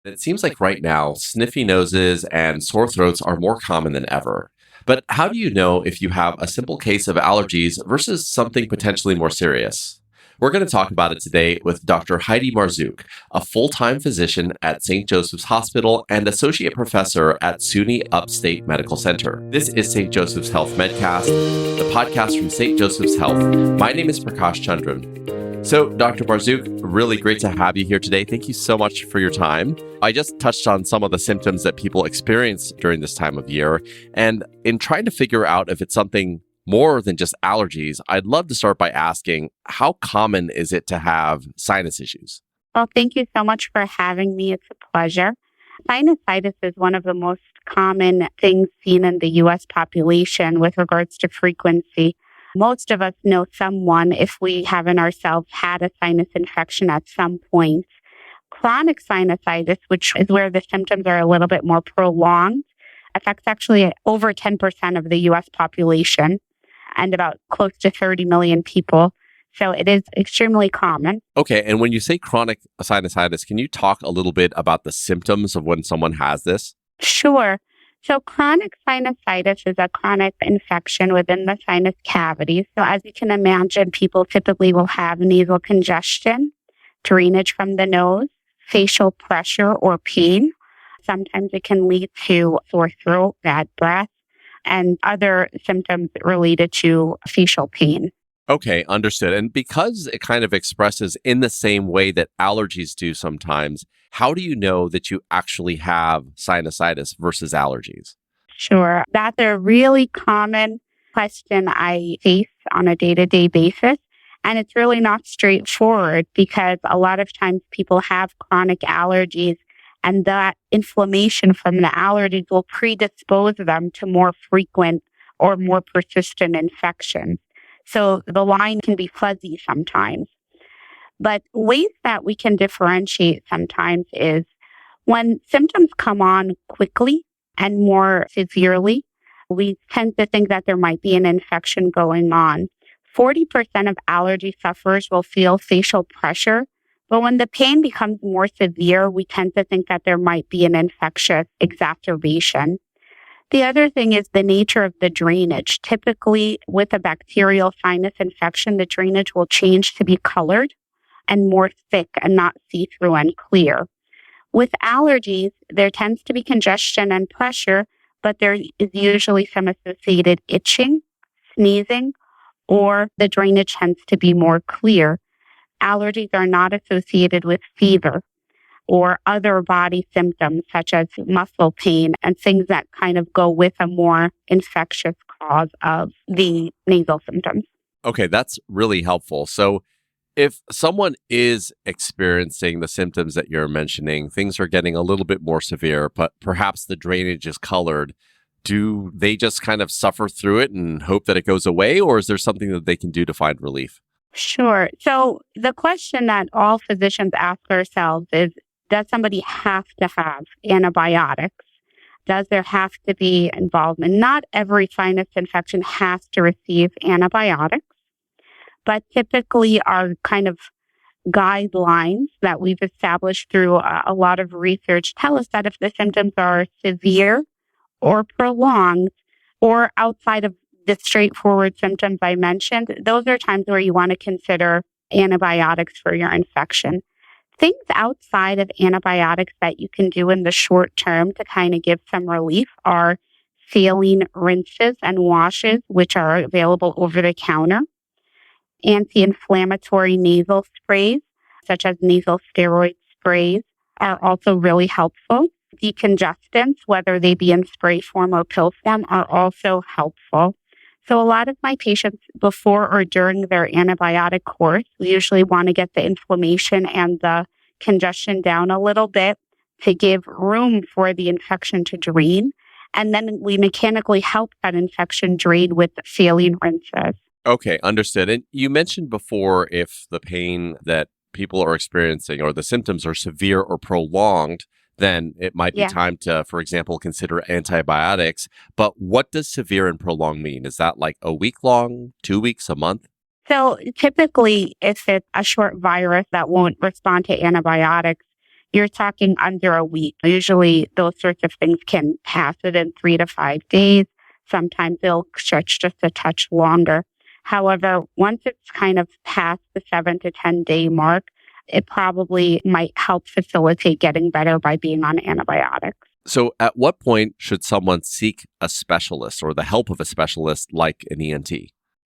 It seems like right now, sniffy noses and sore throats are more common than ever. But how do you know if you have a simple case of allergies versus something potentially more serious? We're going to talk about it today with Dr. Heidi Marzouk, a full time physician at St. Joseph's Hospital and associate professor at SUNY Upstate Medical Center. This is St. Joseph's Health Medcast, the podcast from St. Joseph's Health. My name is Prakash Chandran. So, Dr. Marzouk, really great to have you here today. Thank you so much for your time. I just touched on some of the symptoms that people experience during this time of year. And in trying to figure out if it's something more than just allergies, I'd love to start by asking, how common is it to have sinus issues? Well, thank you so much for having me. It's a pleasure. Sinusitis is one of the most common things seen in the U.S. population with regards to frequency. Most of us know someone, if we haven't ourselves had a sinus infection at some point. Chronic sinusitis, which is where the symptoms are a little bit more prolonged, affects actually over 10% of the U.S. population and about close to 30 million people. So it is extremely common. Okay, and when you say chronic sinusitis, can you talk a little bit about the symptoms of when someone has this? Sure. So chronic sinusitis is a chronic infection within the sinus cavity. So as you can imagine, people typically will have nasal congestion, drainage from the nose, facial pressure or pain. Sometimes it can lead to sore throat, bad breath, and other symptoms related to facial pain. Okay, understood. And because it kind of expresses in the same way that allergies do sometimes, how do you know that you actually have sinusitis versus allergies? Sure. That's a really common question I face on a day-to-day basis. And it's really not straightforward because a lot of times people have chronic allergies and that inflammation from the allergies will predispose them to more frequent or more persistent infections. So the line can be fuzzy sometimes. But ways that we can differentiate sometimes is when symptoms come on quickly and more severely, we tend to think that there might be an infection going on. 40% of allergy sufferers will feel facial pressure, but when the pain becomes more severe, we tend to think that there might be an infectious exacerbation. The other thing is the nature of the drainage. Typically, with a bacterial sinus infection, the drainage will change to be colored and more thick and not see-through and clear. With allergies, there tends to be congestion and pressure, but there is usually some associated itching, sneezing, or the drainage tends to be more clear. Allergies are not associated with fever or other body symptoms such as muscle pain and things that kind of go with a more infectious cause of the nasal symptoms. Okay, that's really helpful. So if someone is experiencing the symptoms that you're mentioning, things are getting a little bit more severe, but perhaps the drainage is colored, do they just kind of suffer through it and hope that it goes away, or is there something that they can do to find relief? Sure. So the question that all physicians ask ourselves is, does somebody have to have antibiotics? Does there have to be involvement? Not every sinus infection has to receive antibiotics, but typically our kind of guidelines that we've established through a lot of research tell us that if the symptoms are severe or prolonged or outside of the straightforward symptoms I mentioned, those are times where you want to consider antibiotics for your infection. Things outside of antibiotics that you can do in the short term to kind of give some relief are saline rinses and washes, which are available over the counter. Anti-inflammatory nasal sprays, such as nasal steroid sprays, are also really helpful. Decongestants, whether they be in spray form or pill form, are also helpful. So a lot of my patients, before or during their antibiotic course, we usually want to get the inflammation and the congestion down a little bit to give room for the infection to drain. And then we mechanically help that infection drain with saline rinses. Okay, understood. And you mentioned before if the pain that people are experiencing or the symptoms are severe or prolonged, then it might be time to, for example, consider antibiotics. But what does severe and prolonged mean? Is that like a week long, 2 weeks, a month? So typically, if it's a short virus that won't respond to antibiotics, you're talking under a week. Usually those sorts of things can pass within 3 to 5 days. Sometimes they'll stretch just a touch longer. However, once it's kind of past the 7 to 10 day mark, it probably might help facilitate getting better by being on antibiotics. So, at what point should someone seek a specialist or the help of a specialist like an ENT?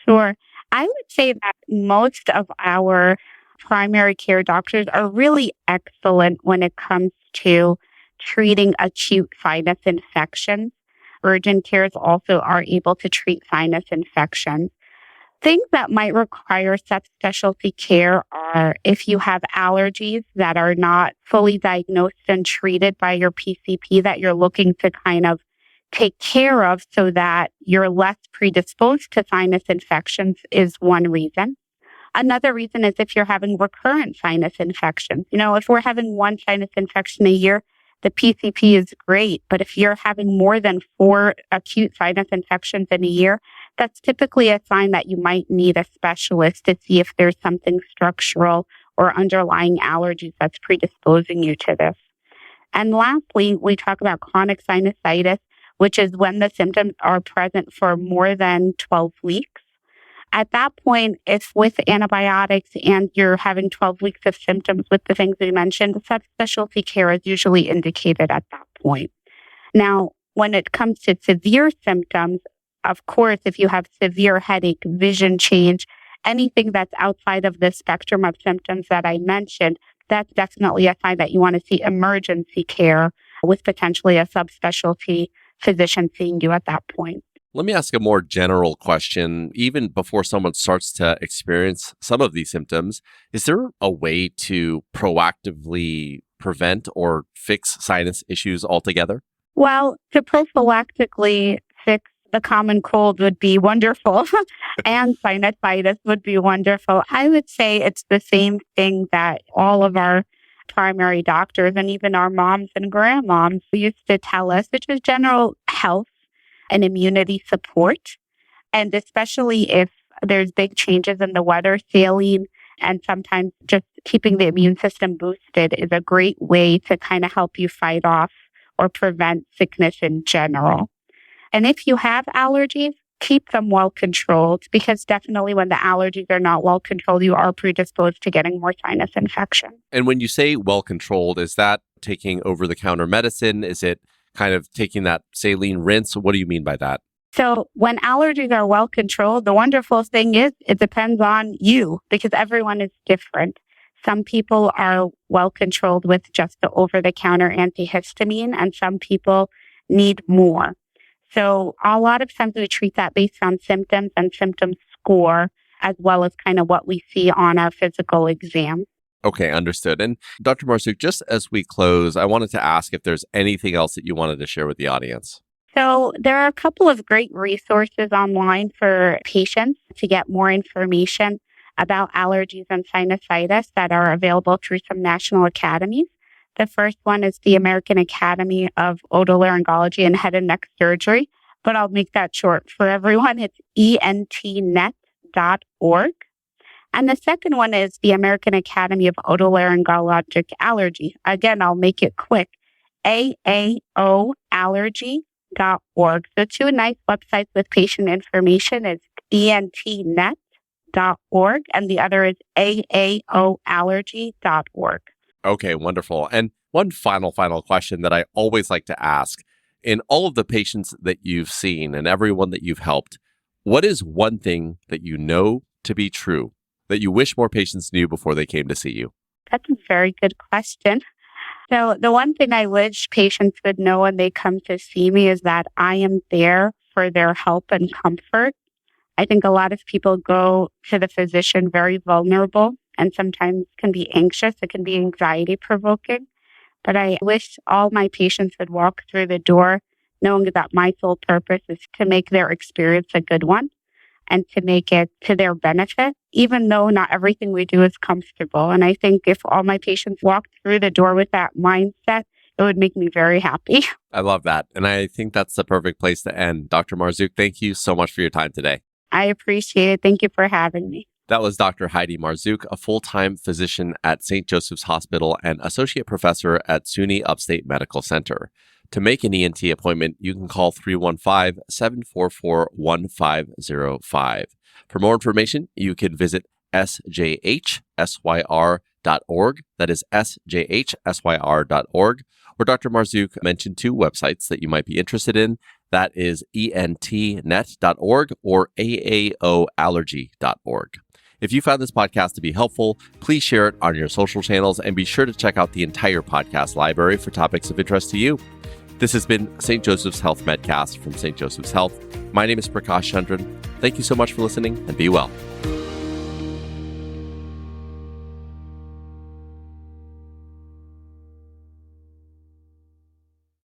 Sure. I would say that most of our primary care doctors are really excellent when it comes to treating acute sinus infections. Urgent cares also are able to treat sinus infections. Things that might require subspecialty care are if you have allergies that are not fully diagnosed and treated by your PCP that you're looking to kind of take care of so that you're less predisposed to sinus infections is one reason. Another reason is if you're having recurrent sinus infections. If we're having one sinus infection a year, the PCP is great. But if you're having more than 4 acute sinus infections in a year, that's typically a sign that you might need a specialist to see if there's something structural or underlying allergies that's predisposing you to this. And lastly, we talk about chronic sinusitis, which is when the symptoms are present for more than 12 weeks. At that point, if with antibiotics and you're having 12 weeks of symptoms with the things we mentioned, subspecialty care is usually indicated at that point. Now, when it comes to severe symptoms, of course, if you have severe headache, vision change, anything that's outside of the spectrum of symptoms that I mentioned, that's definitely a sign that you want to see emergency care with potentially a subspecialty physician seeing you at that point. Let me ask a more general question. Even before someone starts to experience some of these symptoms, is there a way to proactively prevent or fix sinus issues altogether? Well, to prophylactically fix the common cold would be wonderful, and sinusitis would be wonderful. I would say it's the same thing that all of our primary doctors and even our moms and grandmoms used to tell us, which is general health and immunity support. And especially if there's big changes in the weather, saline and sometimes just keeping the immune system boosted is a great way to kind of help you fight off or prevent sickness in general. And if you have allergies, keep them well controlled, because definitely when the allergies are not well controlled, you are predisposed to getting more sinus infection. And when you say well controlled, is that taking over-the-counter medicine? Is it kind of taking that saline rinse? What do you mean by that? So when allergies are well controlled, the wonderful thing is it depends on you, because everyone is different. Some people are well controlled with just the over-the-counter antihistamine, and some people need more. So a lot of times we treat that based on symptoms and symptom score, as well as kind of what we see on our physical exam. Okay, understood. And Dr. Marzouk, just as we close, I wanted to ask if there's anything else that you wanted to share with the audience. So there are a couple of great resources online for patients to get more information about allergies and sinusitis that are available through some national academies. The first one is the American Academy of Otolaryngology and Head and Neck Surgery, but I'll make that short for everyone. It's entnet.org. And the second one is the American Academy of Otolaryngologic Allergy. Again, I'll make it quick. AAOallergy.org. The two nice websites with patient information is entnet.org and the other is AAOallergy.org. Okay, wonderful. And one final question that I always like to ask. In all of the patients that you've seen and everyone that you've helped, what is one thing that you know to be true that you wish more patients knew before they came to see you? That's a very good question. So the one thing I wish patients would know when they come to see me is that I am there for their help and comfort. I think a lot of people go to the physician very vulnerable and sometimes can be anxious. It can be anxiety provoking. But I wish all my patients would walk through the door knowing that my sole purpose is to make their experience a good one and to make it to their benefit, even though not everything we do is comfortable. And I think if all my patients walked through the door with that mindset, it would make me very happy. I love that. And I think that's the perfect place to end. Dr. Marzouk, thank you so much for your time today. I appreciate it. Thank you for having me. That was Dr. Heidi Marzouk, a full-time physician at St. Joseph's Hospital and associate professor at SUNY Upstate Medical Center. To make an ENT appointment, you can call 315-744-1505. For more information, you can visit sjhsyr.org. That is sjhsyr.org. Or Dr. Marzouk mentioned two websites that you might be interested in. That is entnet.org or aaoallergy.org. If you found this podcast to be helpful, please share it on your social channels and be sure to check out the entire podcast library for topics of interest to you. This has been St. Joseph's Health Medcast from St. Joseph's Health. My name is Prakash Chandran. Thank you so much for listening and be well.